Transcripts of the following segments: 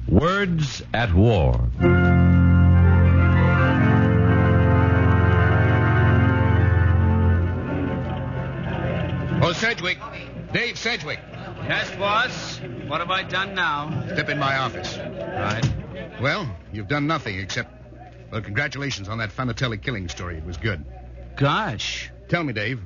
Words at War. Oh, Sedgwick. Dave Sedgwick. Yes, boss. What have I done now? Step in my office. Right. Well, you've done nothing except... Well, congratulations on that Fanatelli killing story. It was good. Gosh. Tell me, Dave,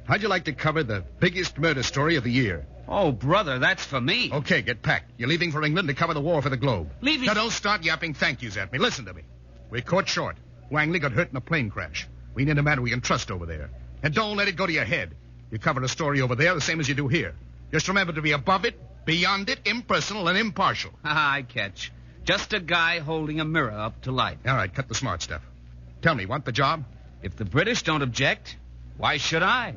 how'd you like to cover the biggest murder story of the year? Oh, brother, that's for me. Okay, get packed. You're leaving for England to cover the war for the Globe. Leaving? Now, don't start yapping thank yous at me. Listen to me. We're caught short. Wangley got hurt in a plane crash. We need a man we can trust over there. And don't let it go to your head. You cover a story over there the same as you do here. Just remember to be above it, beyond it, impersonal, and impartial. I catch. Just a guy holding a mirror up to light. All right, cut the smart stuff. Tell me, want the job? If the British don't object, why should I?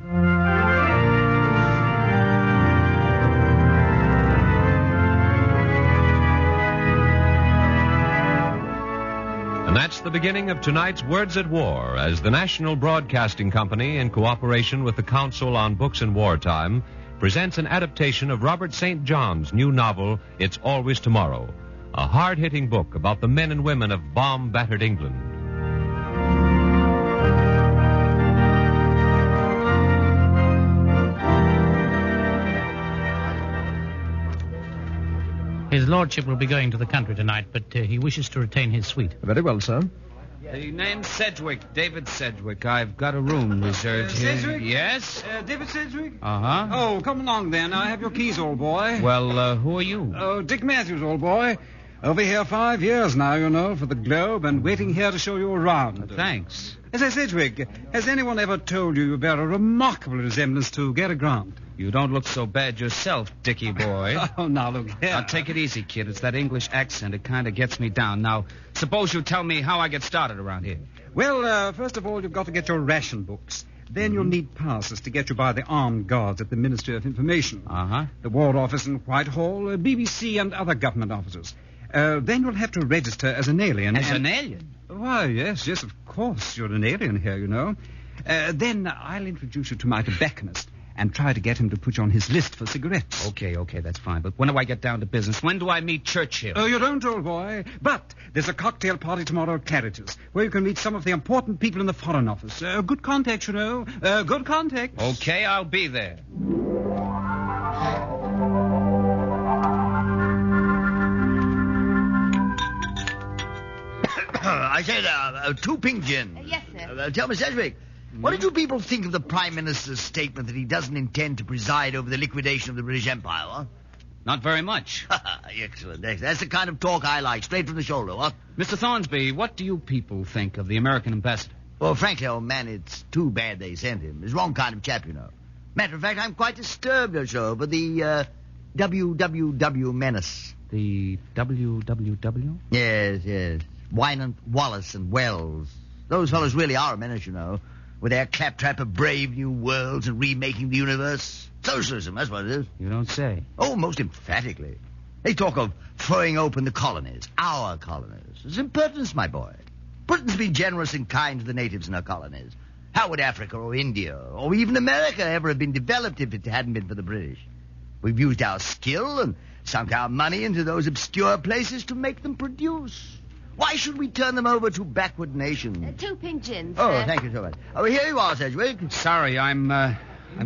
And that's the beginning of tonight's Words at War, as the National Broadcasting Company, in cooperation with the Council on Books in Wartime, presents an adaptation of Robert St. John's new novel, It's Always Tomorrow, a hard-hitting book about the men and women of bomb-battered England. His lordship will be going to the country tonight, but he wishes to retain his suite. Very well, sir. The name's Sedgwick, David Sedgwick. I've got a room reserved here. Sedgwick? Yes? David Sedgwick? Uh-huh. Oh, come along then. I have your keys, old boy. Well, who are you? Oh, Dick Matthews, old boy. Over here 5 years now, you know, for the Globe, and waiting here to show you around. Thanks. Say, Sedgwick, has anyone ever told you you bear a remarkable resemblance to Gary Grant? You don't look so bad yourself, Dickie boy. Oh, now look here. Now, take it easy, kid. It's that English accent. It kind of gets me down. Now, suppose you tell me how I get started around here. Well, first of all, you've got to get your ration books. Then you'll need passes to get you by the armed guards at the Ministry of Information. Uh-huh. The War Office in Whitehall, BBC, and other government offices. Then you'll have to register as an alien. As an alien? Why, yes, of course. You're an alien here, you know. Then I'll introduce you to my tobacconist and try to get him to put you on his list for cigarettes. Okay, that's fine. But when do I get down to business? When do I meet Churchill? Oh, you don't, old boy. But there's a cocktail party tomorrow at Claridge's where you can meet some of the important people in the Foreign Office. Good contacts, you know. Good contacts. Okay, I'll be there. I said, 2 pink gin. Yes, sir. Tell me, Sedgwick, what did you people think of the Prime Minister's statement that he doesn't intend to preside over the liquidation of the British Empire, huh? Not very much. Excellent. That's the kind of talk I like, straight from the shoulder, what? Mr. Thornsby, what do you people think of the American ambassador? Well, frankly, old man, it's too bad they sent him. He's the wrong kind of chap, you know. Matter of fact, I'm quite disturbed, over the WWII menace. The WWW? Yes. Wynant, Wallace, and Wells. Those fellows really are a menace, you know, with their claptrap of brave new worlds and remaking the universe. Socialism, that's what it is. You don't say. Oh, most emphatically. They talk of throwing open the colonies, our colonies. It's impertinence, my boy. Britain's been generous and kind to the natives in her colonies. How would Africa or India or even America ever have been developed if it hadn't been for the British? We've used our skill and sunk our money into those obscure places to make them produce. Why should we turn them over to backward nations? 2 pink gins. Oh, thank you so much. Oh, here you are, Sedgwick. Sorry, I'm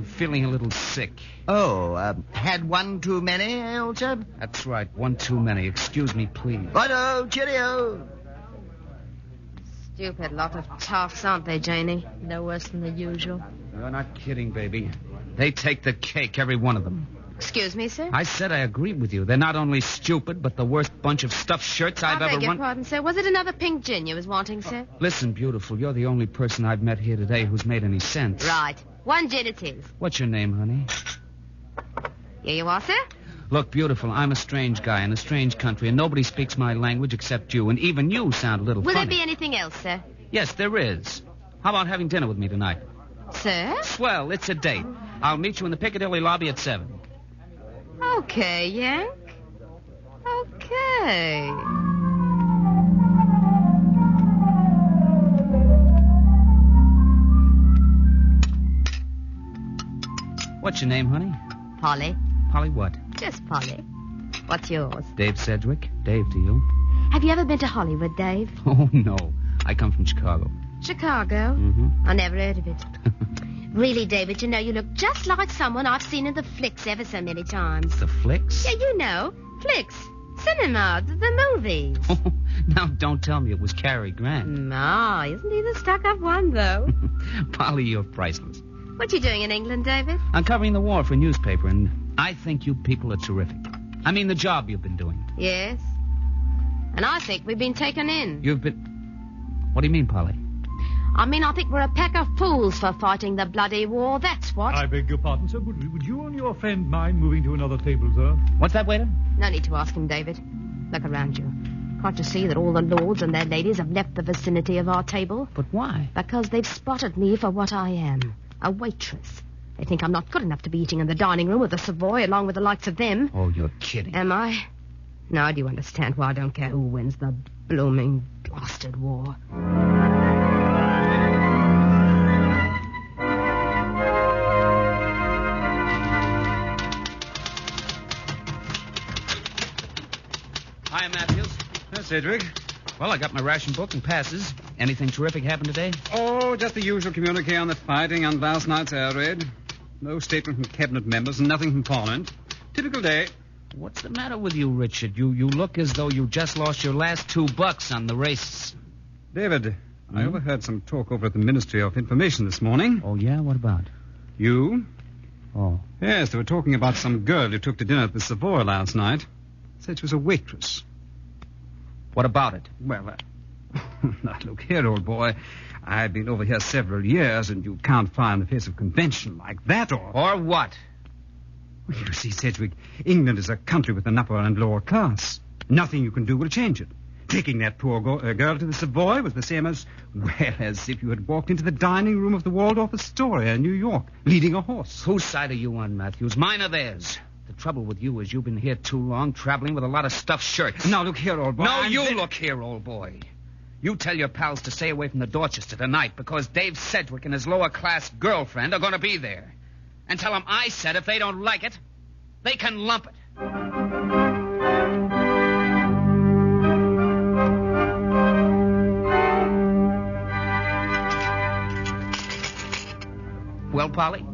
feeling a little sick. Oh, had one too many, old chap? That's right, one too many. Excuse me, please. Righto, cheerio. Stupid lot of toffs, aren't they, Janie? No worse than the usual. You're not kidding, baby. They take the cake, every one of them. Excuse me, sir? I said I agree with you. They're not only stupid, but the worst bunch of stuffed shirts I've ever I beg your run... pardon, sir. Was it another pink gin you was wanting, sir? Listen, beautiful, you're the only person I've met here today who's made any sense. Right. 1 gin it is. What's your name, honey? Here you are, sir. Look, beautiful, I'm a strange guy in a strange country, and nobody speaks my language except you, and even you sound a little Will funny. there be anything else, sir? Yes, there is. How about having dinner with me tonight? Sir? Swell, it's a date. I'll meet you in the Piccadilly lobby at 7. Okay, Yank. Okay. What's your name, honey? Polly. Polly what? Just Polly. What's yours? Dave Sedgwick. Dave to you. Have you ever been to Hollywood, Dave? Oh, no. I come from Chicago. Chicago? Mm-hmm. I never heard of it. Really, David, you know, you look just like someone I've seen in the flicks ever so many times. The flicks? Yeah, you know. Flicks. Cinema. The movies. Now, don't tell me it was Cary Grant. No, isn't he the stuck-up one, though? Polly, you're priceless. What you doing in England, David? I'm covering the war for a newspaper, and I think you people are terrific. I mean, the job you've been doing. Yes. And I think we've been taken in. You've been... What do you mean, Polly? I mean, I think we're a pack of fools for fighting the bloody war, that's what. I beg your pardon, sir. Would you and your friend mind moving to another table, sir? What's that, waiter? No need to ask him, David. Look around you. Can't you see that all the lords and their ladies have left the vicinity of our table? But why? Because they've spotted me for what I am, a waitress. They think I'm not good enough to be eating in the dining room of the Savoy along with the likes of them. Oh, you're kidding. Am I? Now do you understand why I don't care who wins the blooming blasted war? Hi, Matthews. Yes, Cedric. Well, I got my ration book and passes. Anything terrific happened today? Oh, just the usual communique on the fighting and last night's air raid. No statement from cabinet members and nothing from Parliament. Typical day. What's the matter with you, Richard? You look as though you just lost your last $2 on the races. David, I overheard some talk over at the Ministry of Information this morning. Oh, yeah? What about? You? Oh. Yes, they were talking about some girl you took to dinner at the Savoy last night. Said she was a waitress. What about it? Well, now, look here, old boy. I've been over here several years, and you can't fly in the face of convention like that, Or what? Well, you see, Sedgwick, England is a country with an upper and lower class. Nothing you can do will change it. Taking that poor girl to the Savoy was the same as, well, as if you had walked into the dining room of the Waldorf Astoria in New York, leading a horse. Whose side are you on, Matthews? Mine or theirs? The trouble with you is you've been here too long, traveling with a lot of stuffed shirts. Now, look here, old boy. No, look here, old boy. You tell your pals to stay away from the Dorchester tonight because Dave Sedgwick and his lower-class girlfriend are going to be there. And tell them I said if they don't like it, they can lump it. Well, Polly,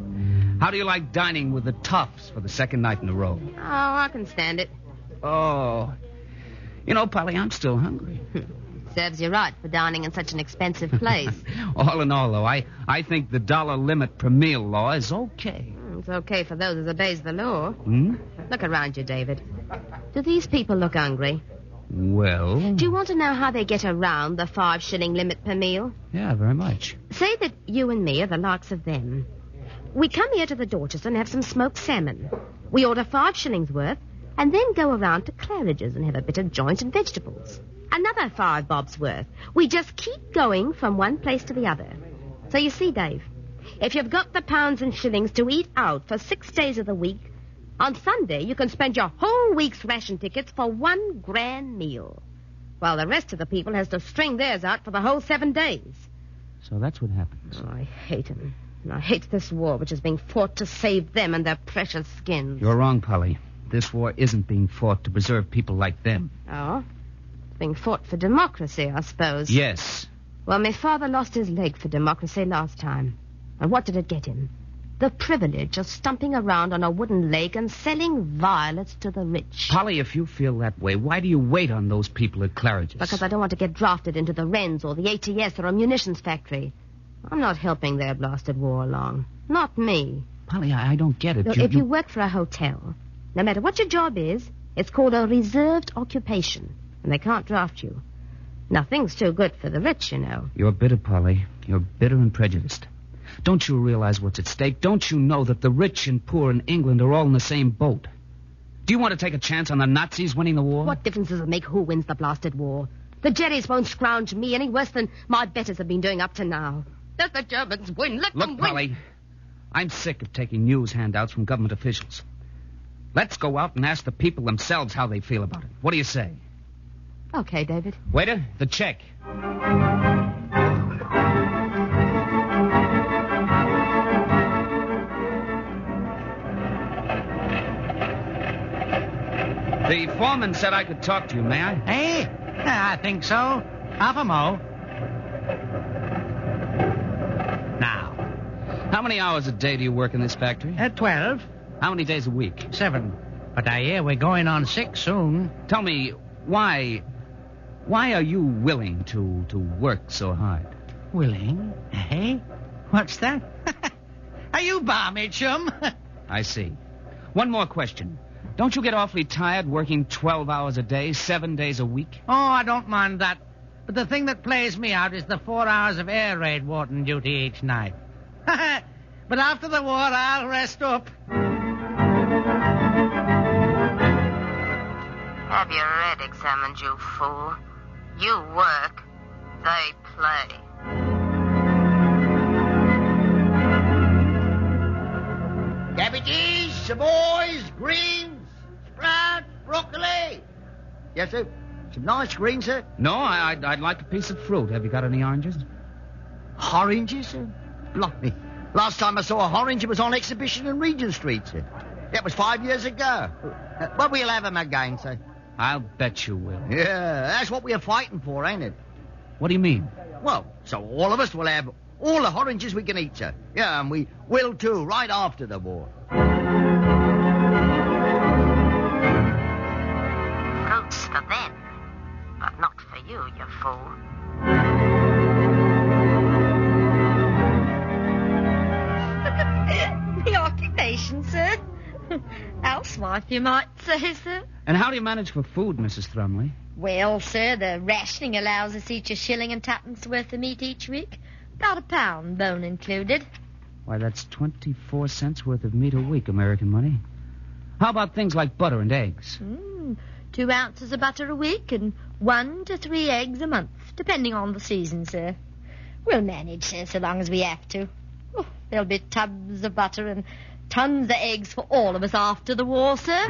how do you like dining with the toughs for the second night in a row? Oh, I can stand it. Oh. You know, Polly, I'm still hungry. Serves you right for dining in such an expensive place. All in all, though, I think the dollar limit per meal law is okay. It's okay for those who obeys the law. Hmm? Look around you, David. Do these people look hungry? Well... Do you want to know how they get around the 5-shilling limit per meal? Yeah, very much. Say that you and me are the likes of them. We come here to the Dorchester and have some smoked salmon. We order 5 shillings worth and then go around to Claridge's and have a bit of joint and vegetables. Another 5 bobs worth. We just keep going from one place to the other. So you see, Dave, if you've got the pounds and shillings to eat out for 6 days of the week, on Sunday you can spend your whole week's ration tickets for 1 grand meal, while the rest of the people has to string theirs out for the whole 7 days. So that's what happens. Oh, I hate them. And I hate this war which is being fought to save them and their precious skins. You're wrong, Polly. This war isn't being fought to preserve people like them. Oh? It's being fought for democracy, I suppose. Yes. Well, my father lost his leg for democracy last time. And what did it get him? The privilege of stumping around on a wooden leg and selling violets to the rich. Polly, if you feel that way, why do you wait on those people at Claridge's? Because I don't want to get drafted into the Wrens or the ATS or a munitions factory. I'm not helping their blasted war along. Not me. Polly, I don't get it. Look, if you work for a hotel, no matter what your job is, it's called a reserved occupation, and they can't draft you. Nothing's too good for the rich, you know. You're bitter, Polly. You're bitter and prejudiced. Don't you realize what's at stake? Don't you know that the rich and poor in England are all in the same boat? Do you want to take a chance on the Nazis winning the war? What difference does it make who wins the blasted war? The Jerrys won't scrounge me any worse than my betters have been doing up to now. Let the Germans win. Let them win. Look, Polly, I'm sick of taking news handouts from government officials. Let's go out and ask the people themselves how they feel about it. What do you say? Okay, David. Waiter, the check. The foreman said I could talk to you, may I? Hey? I think so. Half a mo. Now, How many hours a day do you work in this factory? 12, How many days a week? 7. But I hear we're going on 6 soon. Tell me, why are you willing to work so hard? Willing? Hey? What's that? Are you balmy, chum? I see. One more question. Don't you get awfully tired working 12 hours a day, 7 days a week? Oh, I don't mind that. But the thing that plays me out is the 4 hours of air raid warden duty each night. But after the war, I'll rest up. Have your head examined, you fool. You work, they play. Cabbages, savoys, greens, sprouts, broccoli. Yes, sir. Some nice greens, sir. No, I'd like a piece of fruit. Have you got any oranges? Oranges, sir? Blimey. Last time I saw a orange, it was on exhibition in Regent Street, sir. That was 5 years ago. But we'll have them again, sir. I'll bet you will. Yeah, that's what we're fighting for, ain't it? What do you mean? Well, so all of us will have all the oranges we can eat, sir. Yeah, and we will too, right after the war. Fruits for them, but not for you, you fool. The occupation, sir. Housewife, you might say, sir. And how do you manage for food, Mrs. Thrumley? Well, sir, the rationing allows us each 1 shilling and 2pence worth of meat each week. About a pound, bone included. Why, that's 24 cents worth of meat a week, American money. How about things like butter and eggs? 2 ounces of butter a week and 1 to 3 eggs a month, depending on the season, sir. We'll manage, sir, so long as we have to. Oh, there'll be tubs of butter and tons of eggs for all of us after the war, sir.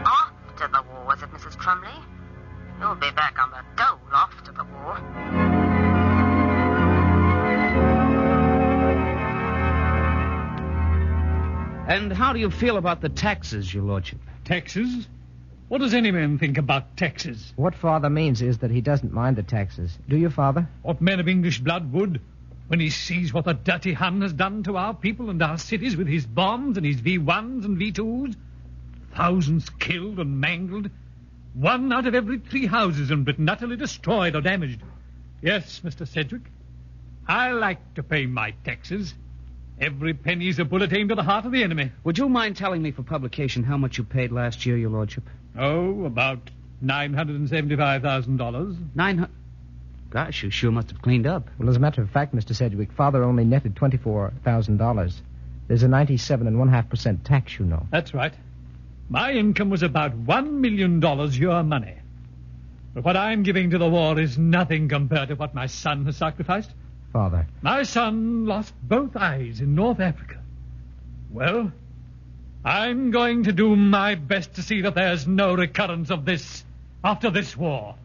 After the war, was it, Mrs. Trumley? You'll be back on the dole after the war. And how do you feel about the taxes, your lordship? Taxes? What does any man think about taxes? What Father means is that he doesn't mind the taxes. Do you, Father? What man of English blood would, when he sees what the dirty Hun has done to our people and our cities with his bombs and his V1s and V2s? Thousands killed and mangled. 1 out of every 3 houses in Britain utterly destroyed or damaged. Yes, Mr. Sedgwick, I like to pay my taxes. Every penny's a bullet aimed at the heart of the enemy. Would you mind telling me for publication how much you paid last year, your lordship? Oh, about $975,000. 900... Gosh, you sure must have cleaned up. Well, as a matter of fact, Mr. Sedgwick, Father only netted $24,000. There's a 97.5% tax, you know. That's right. My income was about $1 million your money. But what I'm giving to the war is nothing compared to what my son has sacrificed. Father. My son lost both eyes in North Africa. Well, I'm going to do my best to see that there's no recurrence of this after this war.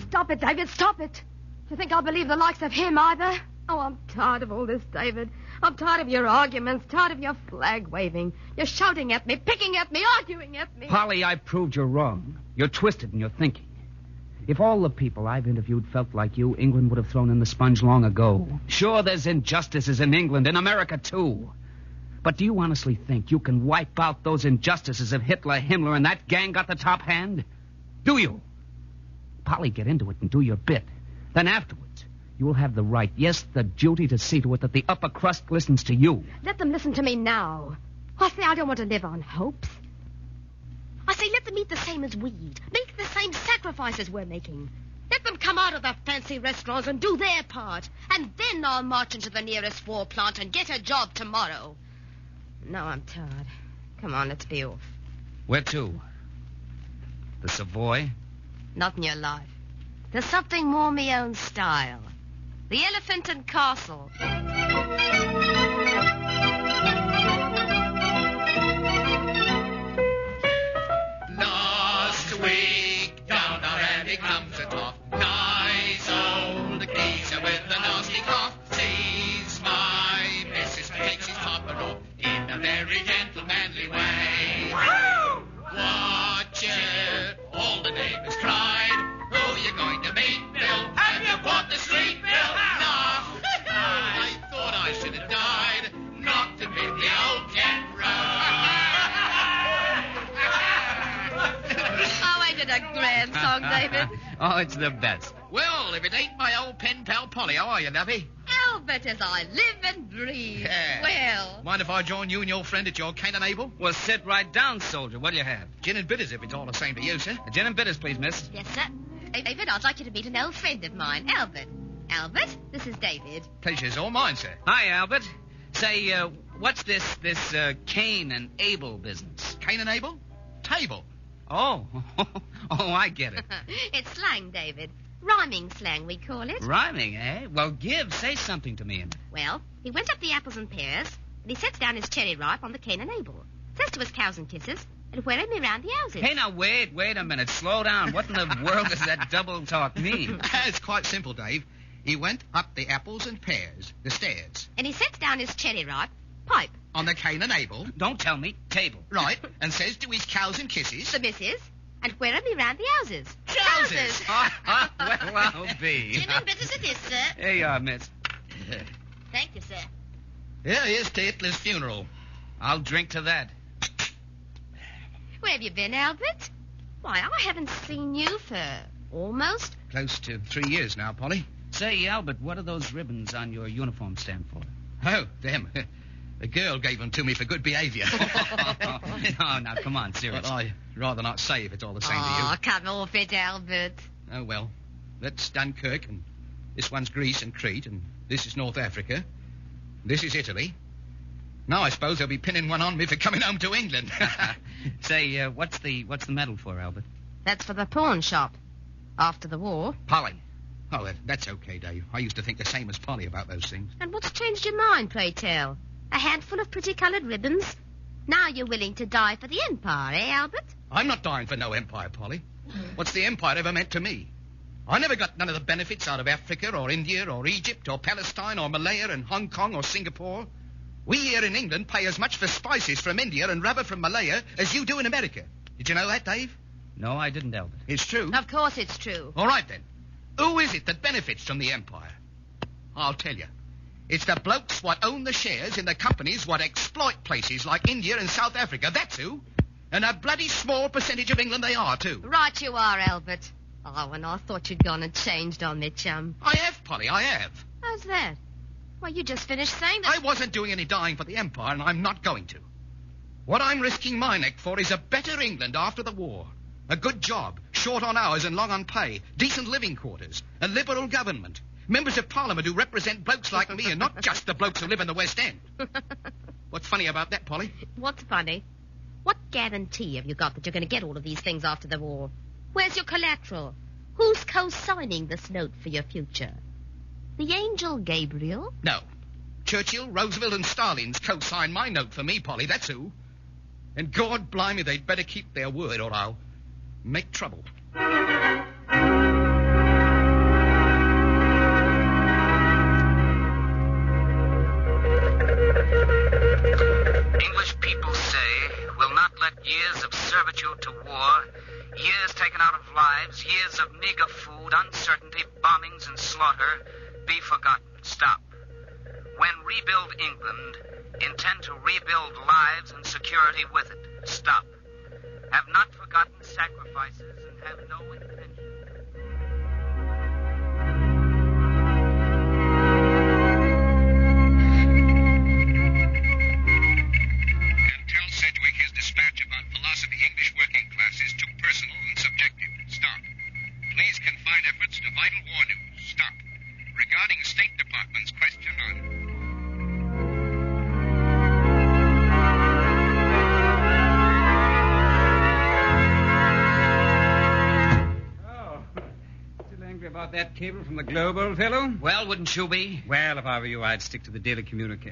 Stop it, David, stop it. Do you think I'll believe the likes of him either? Oh, I'm tired of all this, David. I'm tired of your arguments, tired of your flag waving. You're shouting at me, picking at me, arguing at me. Polly, I've proved you're wrong. You're twisted in your thinking. If all the people I've interviewed felt like you, England would have thrown in the sponge long ago. Sure, there's injustices in England, in America, too. But do you honestly think you can wipe out those injustices if Hitler, Himmler, and that gang got the top hand? Do you? Polly, get into it and do your bit. Then afterwards, you will have the right, yes, the duty to see to it that the upper crust listens to you. Let them listen to me now. I say I don't want to live on hopes. I say let them eat the same as we eat. Make the same sacrifices we're making. Let them come out of the fancy restaurants and do their part. And then I'll march into the nearest war plant and get a job tomorrow. No, I'm tired. Come on, let's be off. Where to? The Savoy? Not in your life. There's something more me own style. The Elephant and Castle. Last week, down our alley comes a talk. Nice old geese it a grand song, David? Oh, it's the best. Well, if it ain't my old pen pal Polly, how are you, lovey? Albert, as I live and breathe. Yeah. Well, Mind if I join you and your friend at your cane and Abel? Well, sit right down, soldier. What'll you have? Gin and bitters, if it's all the same to you, sir. Gin and bitters, please, miss. yes, sir. David, I'd like you to meet an old friend of mine, Albert. Albert, this is David. Pleasure's all mine, sir. Hi, Albert. Say, what's this Cain and Abel business? Cane and Abel? Table. Oh, I get it. It's slang, David. Rhyming slang, we call it. Rhyming, eh? Well, say something to me in it. Well, he went up the apples and pears, and he sets down his cherry ripe on the cane and Abel. Says to his cows and kisses, and where me round the houses. Hey, now, wait a minute. Slow down. What in the world does that double talk mean? It's quite simple, Dave. He went up the apples and pears, the stairs, And he sets down his cherry ripe pipe, on the cane and Abel, Don't tell me. Table. right, and says to his cows and kisses... the missus, and where me round the houses. Trousers. Well, I'll be. Gin and bitters it is, sir. Here you are, miss. Thank you, sir. Here is to Hitler's funeral. I'll drink to that. Where have you been, Albert? Why, I haven't seen you for almost. Close to 3 years now, Polly. Say, Albert, what do those ribbons on your uniform stand for? Oh, them. The girl gave them to me for good behaviour. No, now, come on, But seriously. I'd rather not say if it's all the same to you. Oh, come off it, Albert. Oh, well. That's Dunkirk, and this one's Greece and Crete, and this is North Africa. This is Italy. Now I suppose they'll be pinning one on me for coming home to England. Say, what's the medal for, Albert? That's for the pawn shop. After the war. Polly. Oh, that's okay, Dave. I used to think the same as Polly about those things. And what's changed your mind, pray tell? A handful of pretty coloured ribbons? Now you're willing to die for the Empire, eh, Albert? I'm not dying for no empire, Polly. What's the empire ever meant to me? I never got none of the benefits out of Africa or India or Egypt or Palestine or Malaya and Hong Kong or Singapore. We here in England pay as much for spices from India and rubber from Malaya as you do in America. Did you know that, Dave? No, I didn't, Albert. It's true. Of course it's true. All right, then. Who is it that benefits from the empire? I'll tell you. It's the blokes what own the shares in the companies what exploit places like India and South Africa. That's who. And a bloody small percentage of England they are, too. Right you are, Albert. Oh, and I thought you'd gone and changed on me, chum. I have, Polly, I have. How's that? Why, you just finished saying that... I wasn't doing any dying for the empire, and I'm not going to. What I'm risking my neck for is a better England after the war. A good job, short on hours and long on pay, decent living quarters, a liberal government, members of Parliament who represent blokes like me and not just the blokes who live in the West End. What's funny about that, Polly? What's funny? What guarantee have you got that you're going to get all of these things after the war? Where's your collateral? Who's co-signing this note for your future? The angel Gabriel? No. Churchill, Roosevelt, and Stalin's co-signed my note for me, Polly, that's who. And God blimey, they'd better keep their word or I'll make trouble. English people say, will not let years of servitude to war, years taken out of lives, years of meager food, uncertainty, bombings, and slaughter be forgotten. Stop. When rebuild England, intend to rebuild lives and security with it. Stop. Have not forgotten sacrifices and have no intention. And tell Sedgwick his dispatch about philosophy English working class is too personal and subjective. Stop. Please confine efforts to vital war news. Stop. Regarding State Department's question on... About that cable from the Globe, old fellow? Well, wouldn't you be? Well, if I were you, I'd stick to the Daily Communique.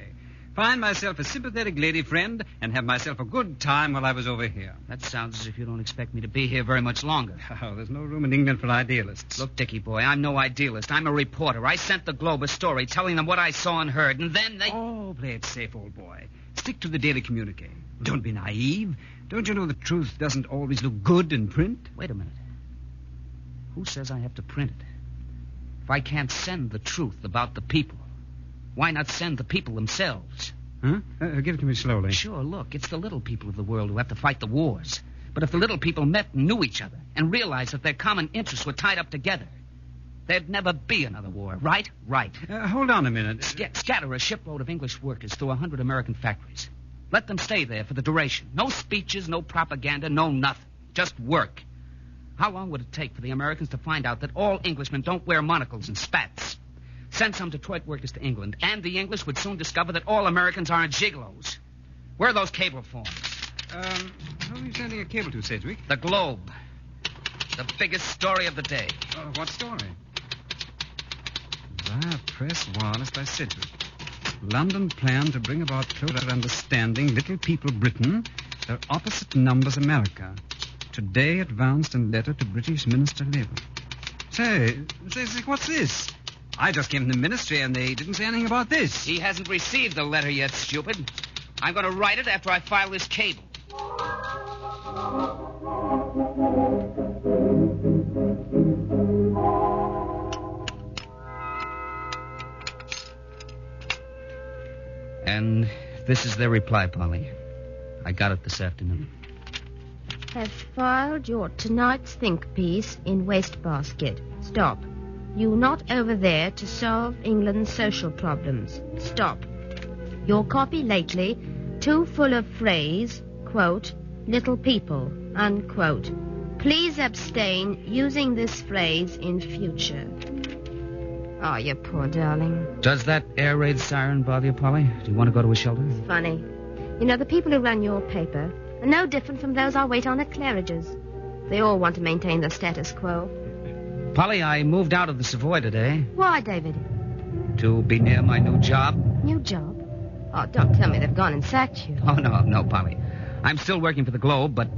Find myself a sympathetic lady friend and have myself a good time while I was over here. That sounds as if you don't expect me to be here very much longer. Oh, there's no room in England for idealists. Look, Dickie boy, I'm no idealist. I'm a reporter. I sent the Globe a story telling them what I saw and heard, and then they... Oh, play it safe, old boy. Stick to the Daily Communique. Don't be naive. Don't you know the truth doesn't always look good in print? Wait a minute. Who says I have to print it? If I can't send the truth about the people, why not send the people themselves? Huh? Give it to me slowly. Sure, look, it's the little people of the world who have to fight the wars. But if the little people met and knew each other and realized that their common interests were tied up together, there'd never be another war, right? Right. Hold on a minute. Scatter a shipload of English workers through 100 American factories. Let them stay there for the duration. No speeches, no propaganda, no nothing. Just work. How long would it take for the Americans to find out that all Englishmen don't wear monocles and spats? Send some Detroit workers to England, and the English would soon discover that all Americans aren't gigolos. Where are those cable forms? Who are you sending a cable to, Sedgwick? The Globe. The biggest story of the day. What story? Via press wireless by Sedgwick. London plan to bring about closer understanding little people Britain, their opposite numbers America. Today advanced in letter to British Minister Labour. Say, what's this? I just came from the ministry and they didn't say anything about this. He hasn't received the letter yet, stupid. I'm going to write it after I file this cable. And this is their reply, Polly. I got it this afternoon. Have filed your tonight's think piece in wastebasket. Stop. You not over there to solve England's social problems. Stop. Your copy lately, too full of phrase, quote, little people, unquote. Please abstain using this phrase in future. Oh, you poor darling. Does that air raid siren bother you, Polly? Do you want to go to a shelter? It's funny. You know, the people who run your paper are no different from those I wait on at Claridge's. They all want to maintain the status quo. Polly, I moved out of the Savoy today. Why, David? To be near my new job. New job? Oh, don't tell me they've gone and sacked you. Oh, no, Polly. I'm still working for the Globe, but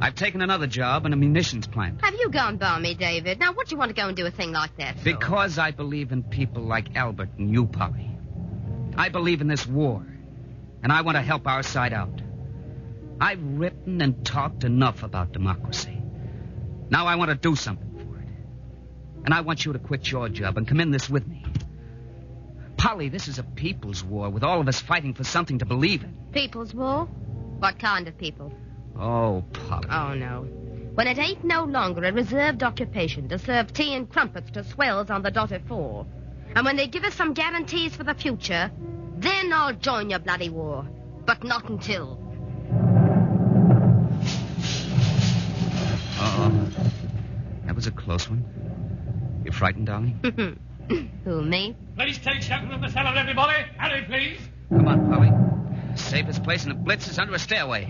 I've taken another job in a munitions plant. Have you gone balmy, David? Now, what do you want to go and do a thing like that for? Because I believe in people like Albert and you, Polly. I believe in this war, and I want to help our side out. I've written and talked enough about democracy. Now I want to do something for it. And I want you to quit your job and come in this with me. Polly, this is a people's war with all of us fighting for something to believe in. People's war? What kind of people? Oh, Polly. Oh, no. When it ain't no longer a reserved occupation to serve tea and crumpets to swells on the dotted four, and when they give us some guarantees for the future, then I'll join your bloody war. But not until. Uh-oh. That was a close one. You frightened, darling? Who, me? Please take shelter in the cellar, everybody. Hurry, please. Come on, Polly. Safest place in the Blitz is under a stairway.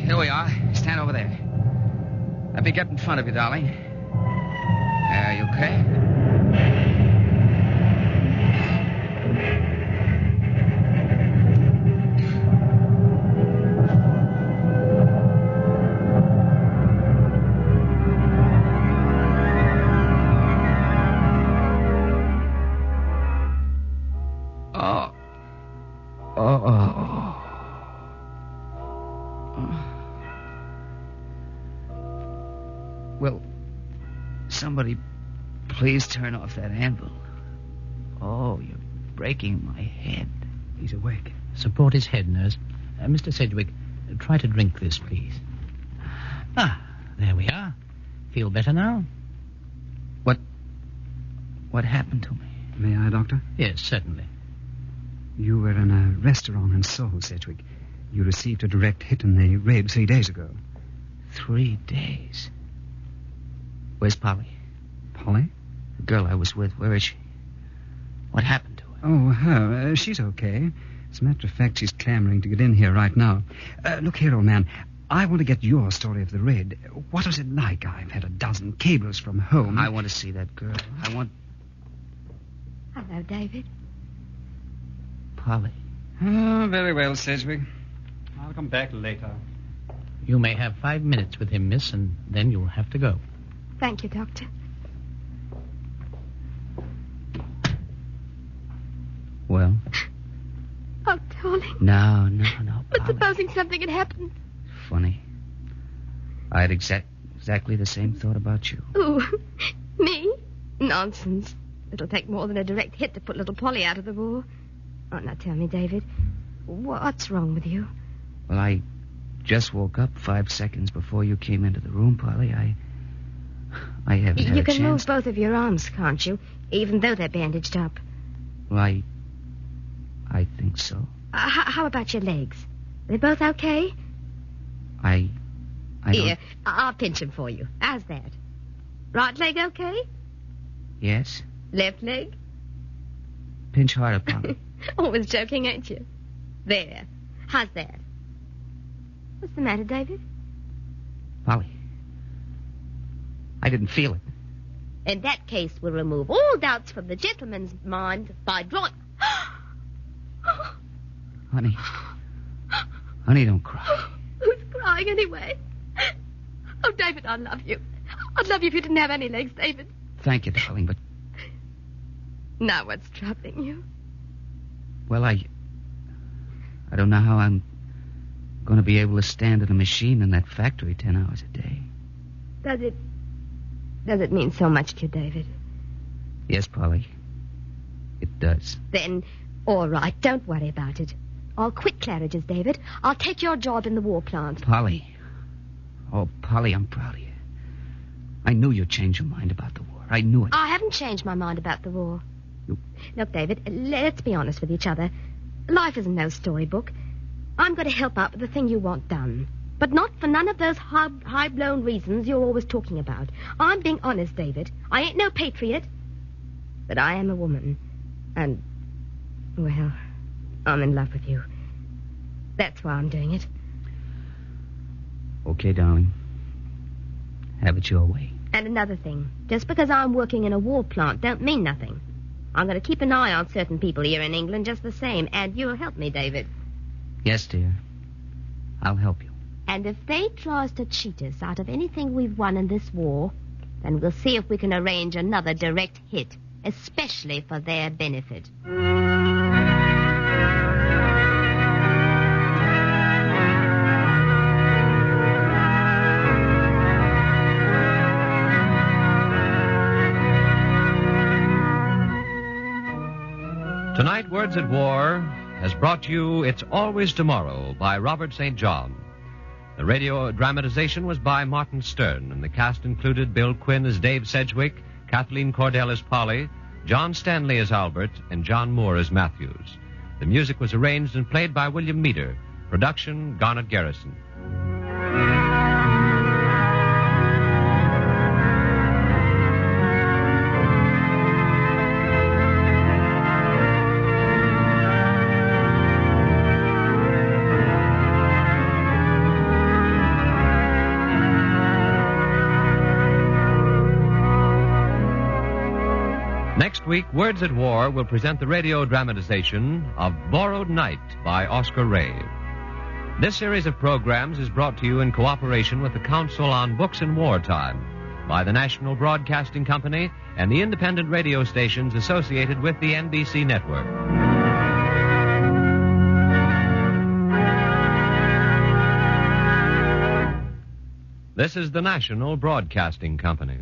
Here we are. Stand over there. Let me get in front of you, darling. Are you okay? Will somebody please turn off that anvil? Oh, you're breaking my head. He's awake. Support his head, nurse. Mr. Sedgwick, try to drink this, please. Ah, there we are. Feel better now? What happened to me? May I, Doctor? Yes, certainly. You were in a restaurant in Soho, Sedgwick. You received a direct hit in the raid 3 days ago. 3 days? Where's Polly? Polly? The girl I was with, where is she? What happened to her? Oh, her. She's okay. As a matter of fact, she's clamoring to get in here right now. Look here, old man. I want to get your story of the raid. What was it like? I've had a dozen cables from home. I want to see that girl. I want... Hello, David. Polly. Oh, very well, Sedgwick. I'll come back later. You may have 5 minutes with him, miss, and then you'll have to go. Thank you, Doctor. Well? Oh, darling. No, But Polly. supposing something had happened? Funny. I had exactly the same thought about you. Ooh, me? Nonsense. It'll take more than a direct hit to put little Polly out of the war. Oh, now tell me, David, what's wrong with you? Well, I just woke up 5 seconds before you came into the room, Polly. I haven't had You a can chance. move both of your arms, can't you? Even though they're bandaged up. Well, I think so. How about your legs? They both okay? I Here, don't... I'll pinch them for you. How's that? Right leg okay? Yes? Left leg? Pinch harder, Polly. Always joking, ain't you? There. How's that? What's the matter, David? Polly. I didn't feel it. In that case, we'll remove all doubts from the gentleman's mind by drawing... Honey. Honey, don't cry. Who's crying anyway? Oh, David, I love you. I'd love you if you didn't have any legs, David. Thank you, darling, but... Now what's troubling you? Well, I don't know how I'm going to be able to stand in a machine in that factory 10 hours a day. Does it mean so much to you, David? Yes, Polly. It does. Then, all right, don't worry about it. I'll quit Claridge's, David. I'll take your job in the war plant. Polly. Oh, Polly, I'm proud of you. I knew you'd change your mind about the war. I knew it. I haven't changed my mind about the war. You- Look, David, let's be honest with each other. Life isn't no storybook. I'm going to help out with the thing you want done. But not for none of those high-blown reasons you're always talking about. I'm being honest, David. I ain't no patriot. But I am a woman. And, well, I'm in love with you. That's why I'm doing it. Okay, darling. Have it your way. And another thing. Just because I'm working in a war plant don't mean nothing. I'm going to keep an eye on certain people here in England just the same. And you'll help me, David. Yes, dear. I'll help you. And if they tries to cheat us out of anything we've won in this war, then we'll see if we can arrange another direct hit, especially for their benefit. Tonight, Words at War has brought you It's Always Tomorrow by Robert St. John. The radio dramatization was by Martin Stern, and the cast included Bill Quinn as Dave Sedgwick, Kathleen Cordell as Polly, John Stanley as Albert, and John Moore as Matthews. The music was arranged and played by William Meader. Production, Garnet Garrison. Next week, Words at War will present the radio dramatization of Borrowed Night by Oscar Ray. This series of programs is brought to you in cooperation with the Council on Books in Wartime by the National Broadcasting Company and the independent radio stations associated with the NBC network. This is the National Broadcasting Company.